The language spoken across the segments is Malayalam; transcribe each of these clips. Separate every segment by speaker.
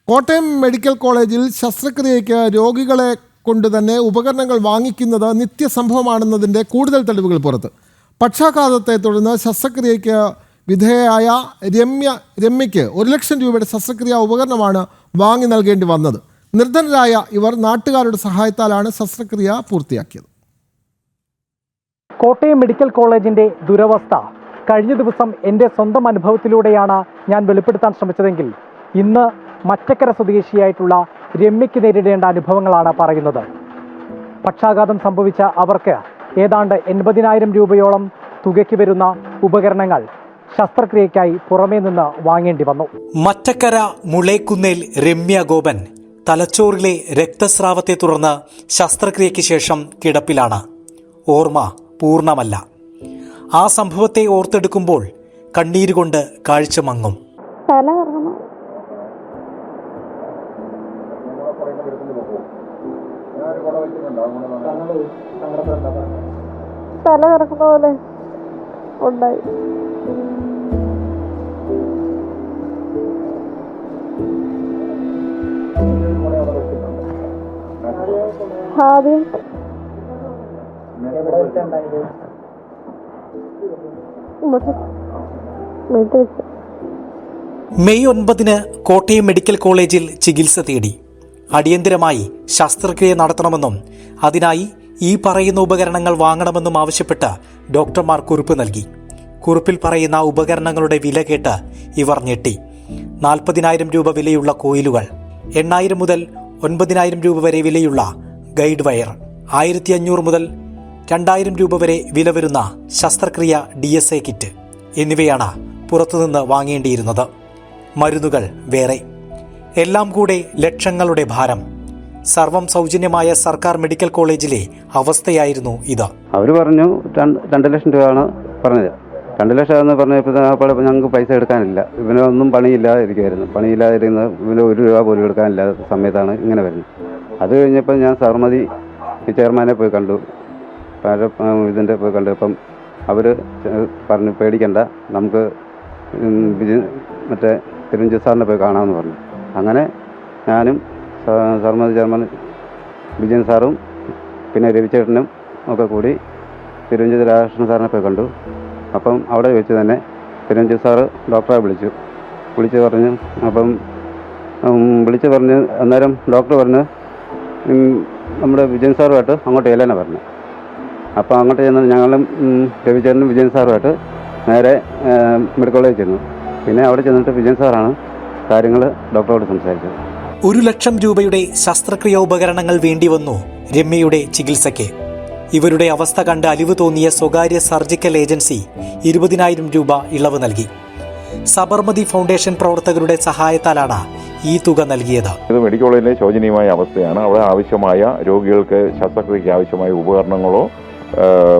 Speaker 1: കോട്ടയം മെഡിക്കൽ കോളേജിൽ ശസ്ത്രക്രിയയ്ക്ക് രോഗികളെ കൊണ്ട് തന്നെ ഉപകരണങ്ങൾ വാങ്ങിക്കുന്നത് നിത്യസംഭവമാണെന്നതിൻ്റെ കൂടുതൽ തെളിവുകൾ പുറത്ത്. പക്ഷാഘാതത്തെ തുടർന്ന് ശസ്ത്രക്രിയയ്ക്ക് വിധേയയായ രമ്യയ്ക്ക് 1 ലക്ഷം രൂപയുടെ ശസ്ത്രക്രിയാ ഉപകരണമാണ് വാങ്ങി നൽകേണ്ടി വന്നത്. നിർധനരായ ഇവർ നാട്ടുകാരുടെ സഹായത്താലാണ് ശസ്ത്രക്രിയ പൂർത്തിയാക്കിയത്.
Speaker 2: കോട്ടയം മെഡിക്കൽ കോളേജിൻ്റെ ദുരവസ്ഥ കഴിഞ്ഞ ദിവസം എൻ്റെ സ്വന്തം അനുഭവത്തിലൂടെയാണ് ഞാൻ വെളിപ്പെടുത്താൻ ശ്രമിച്ചതെങ്കിൽ ഇന്ന് മറ്റക്കര സ്വദേശിയായിട്ടുള്ള രമ്യയ്ക്ക് നേരിടേണ്ട അനുഭവങ്ങളാണ് പറയുന്നത്. പക്ഷാഘാതം സംഭവിച്ച അവർക്ക് ഏതാണ്ട് 80,000 രൂപയോളം തുകയ്ക്ക് വരുന്ന ഉപകരണങ്ങൾ ശസ്ത്രക്രിയയ്ക്കായി പുറമേ നിന്ന് വാങ്ങേണ്ടി വന്നു.
Speaker 3: മറ്റക്കര മുളേക്കുന്നേൽ രമ്യ ഗോപൻ തലച്ചോറിലെ രക്തസ്രാവത്തെ തുടർന്ന് ശസ്ത്രക്രിയയ്ക്ക് ശേഷം കിടപ്പിലാണ്. ഓർമ്മ പൂർണ്ണമല്ല. ആ സംഭവത്തെ ഓർത്തെടുക്കുമ്പോൾ കണ്ണീരുകൊണ്ട് കാഴ്ച മങ്ങും.
Speaker 4: തല കറക്കുന്ന പോലെ ഉണ്ടായി. ആദ്യം
Speaker 3: മെയ് 9 കോട്ടയം മെഡിക്കൽ കോളേജിൽ ചികിത്സ തേടി. അടിയന്തരമായി ശസ്ത്രക്രിയ നടത്തണമെന്നും അതിനായി ഈ പറയുന്ന ഉപകരണങ്ങൾ വാങ്ങണമെന്നും ആവശ്യപ്പെട്ട് ഡോക്ടർമാർ കുറിപ്പ് നൽകി. കുറിപ്പിൽ പറയുന്ന ഉപകരണങ്ങളുടെ വില കേട്ട് ഇവർ ഞെട്ടി. 40,000 രൂപ വിലയുള്ള കോയിലുകൾ, 8,000 മുതൽ 9,000 രൂപ വരെ വിലയുള്ള ഗൈഡ് വയർ, 1,500 മുതൽ 2,000 രൂപ വരെ വില വരുന്ന ശസ്ത്രക്രിയ DSA കിറ്റ് എന്നിവയാണ് പുറത്തുനിന്ന് വാങ്ങേണ്ടിയിരുന്നത്. മരുന്നുകൾ വേറെ. എല്ലാം കൂടെ ലക്ഷങ്ങളുടെ ഭാരം. സർവം സൗജന്യമായ സർക്കാർ മെഡിക്കൽ കോളേജിലെ അവസ്ഥയായിരുന്നു ഇത്.
Speaker 5: അവർ പറഞ്ഞു 2 ലക്ഷം രൂപയാണ് പറഞ്ഞത്. 2 ലക്ഷം എന്ന് പറഞ്ഞപ്പോൾ ഞങ്ങൾക്ക് പൈസ എടുക്കാനില്ല. ഇവനൊന്നും പണിയില്ലാതിരിക്കുമായിരുന്നു. പണിയില്ലാതിരുന്ന ഇവന് 1 രൂപ പോലും എടുക്കാനില്ലാത്ത സമയത്താണ് ഇങ്ങനെ വരുന്നത്. അത് കഴിഞ്ഞപ്പോൾ ഞാൻ സർമതി ചെയർമാനെ പോയി കണ്ടു. ഇതിൻ്റെ പോയി കണ്ടു. അപ്പം അവർ പറഞ്ഞു പേടിക്കണ്ട, നമുക്ക് മറ്റേ തിരുവഞ്ചൂർ സാറിനെ പോയി കാണാമെന്ന് പറഞ്ഞു. അങ്ങനെ ഞാനും സർമതി ചെയർമാൻ വിജയൻ സാറും പിന്നെ രവിചേട്ടനും ഒക്കെ കൂടി തിരുവഞ്ചൂർ രാധാകൃഷ്ണൻ സാറിനെ പോയി കണ്ടു. അപ്പം അവിടെ വെച്ച് തന്നെ തിരുവഞ്ചൂർ സാറ് ഡോക്ടറെ വിളിച്ച് പറഞ്ഞു. അപ്പം വിളിച്ച് പറഞ്ഞ് അന്നേരം ഡോക്ടർ പറഞ്ഞ് നമ്മുടെ വിജയൻ സാറുമായിട്ട് അങ്ങോട്ട് ചെല്ലാനാണ് പറഞ്ഞു. അപ്പോൾ അങ്ങോട്ട് ചെന്ന് ഞങ്ങളും രവിചേട്ടനും വിജയൻ സാറുമായിട്ട് നേരെ മെഡിക്കൽ കോളേജിൽ ചെന്നു. പിന്നെ അവിടെ ചെന്നിട്ട് വിജയൻ സാറാണ് കാര്യങ്ങൾ ഡോക്ടറോട് സംസാരിച്ചത്.
Speaker 3: 1 ലക്ഷം രൂപയുടെ ശസ്ത്രക്രിയാ ഉപകരണങ്ങൾ വേണ്ടി വന്നു രമ്യയുടെ ചികിത്സയ്ക്ക്. ഇവരുടെ അവസ്ഥ കണ്ട് അലിവ് തോന്നിയ സ്വകാര്യ സർജിക്കൽ ഏജൻസി 20,000 രൂപ ഇളവ് നൽകി. സബർമതി ഫൗണ്ടേഷൻ പ്രവർത്തകരുടെ സഹായത്താലാണ് ഈ തുക നൽകിയത്.
Speaker 6: ഇത് മെഡിക്കൽ കോളേജിലെ ശോചനീയമായ അവസ്ഥയാണ്. അവിടെ ആവശ്യമായ രോഗികൾക്ക് ശസ്ത്രക്രിയയ്ക്ക് ആവശ്യമായ ഉപകരണങ്ങളോ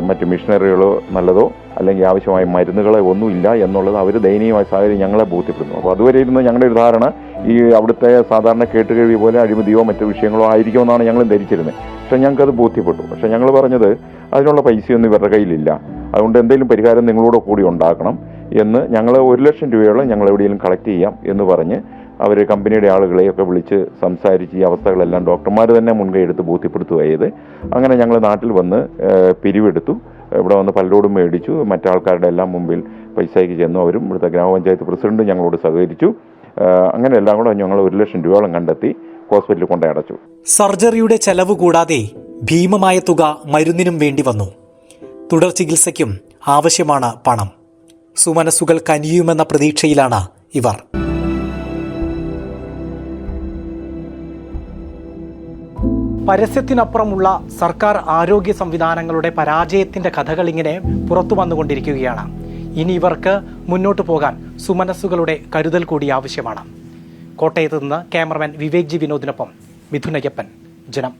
Speaker 6: മറ്റ് മെഷീനറികളോ നല്ലതോ അല്ലെങ്കിൽ ആവശ്യമായ മരുന്നുകളോ ഒന്നുമില്ല എന്നുള്ളത് അവർ ദയനീയമായ സാഹചര്യം ഞങ്ങളെ ബോധ്യപ്പെടുന്നു. അപ്പോൾ അതുവരെ ഇരുന്ന് ഞങ്ങളുടെ ഒരു ധാരണ ഈ അവിടുത്തെ സാധാരണ കേട്ടുകേഴ്വി പോലെ അഴിമതിയോ മറ്റു വിഷയങ്ങളോ ആയിരിക്കുമെന്നാണ് ഞങ്ങൾ ധരിച്ചിരുന്നത്. പക്ഷേ ഞങ്ങൾക്കത് ബോധ്യപ്പെട്ടു. പക്ഷേ ഞങ്ങൾ പറഞ്ഞത് അതിനുള്ള പൈസയൊന്നും ഇവരുടെ കയ്യിലില്ല, അതുകൊണ്ട് എന്തെങ്കിലും പരിഹാരം നിങ്ങളോട് കൂടി ഉണ്ടാക്കണം എന്ന്. ഞങ്ങൾ 1 ലക്ഷം രൂപയോളം ഞങ്ങൾ എവിടെയെങ്കിലും കളക്ട് ചെയ്യാം എന്ന് പറഞ്ഞ് അവർ കമ്പനിയുടെ ആളുകളെയൊക്കെ വിളിച്ച് സംസാരിച്ച് ഈ അവസ്ഥകളെല്ലാം ഡോക്ടർമാർ തന്നെ മുൻകൈ എടുത്ത് ബോധ്യപ്പെടുത്തുകയത്. അങ്ങനെ ഞങ്ങൾ നാട്ടിൽ വന്ന് പിരിവെടുത്തു. ഇവിടെ വന്ന് പലരോടും മേടിച്ചു. മറ്റാൾക്കാരുടെ എല്ലാം മുമ്പിൽ പൈസയ്ക്ക് ചെന്നു. അവരും ഇവിടുത്തെ ഗ്രാമപഞ്ചായത്ത് പ്രസിഡന്റ് ഞങ്ങളോട് സഹകരിച്ചു. അങ്ങനെ എല്ലാം കൂടെ ഞങ്ങൾ 1 ലക്ഷം രൂപയോളം കണ്ടെത്തി ഹോസ്പിറ്റലിൽ കൊണ്ടേ അടച്ചു.
Speaker 3: സർജറിയുടെ ചെലവ് കൂടാതെ ഭീമമായ തുക മരുന്നിനും വേണ്ടി വന്നു. തുടർ ചികിത്സയ്ക്കും ആവശ്യമാണ് പണം. സുമനസ്സുകൾ കനിയുമെന്ന പ്രതീക്ഷയിലാണ് ഇവർ. പരസ്യത്തിനപ്പുറമുള്ള സർക്കാർ ആരോഗ്യ സംവിധാനങ്ങളുടെ പരാജയത്തിന്റെ കഥകൾ ഇങ്ങനെ പുറത്തു വന്നുകൊണ്ടിരിക്കുകയാണ്. ഇനി ഇവർക്ക് മുന്നോട്ടു പോകാൻ സുമനസ്സുകളുടെ കരുതൽ കൂടി ആവശ്യമാണ്. കോട്ടയത്ത് നിന്ന് ക്യാമറമാൻ വിവേക് ജി വിനോദിനൊപ്പം മിഥുനയ്യപ്പൻ, ജനം.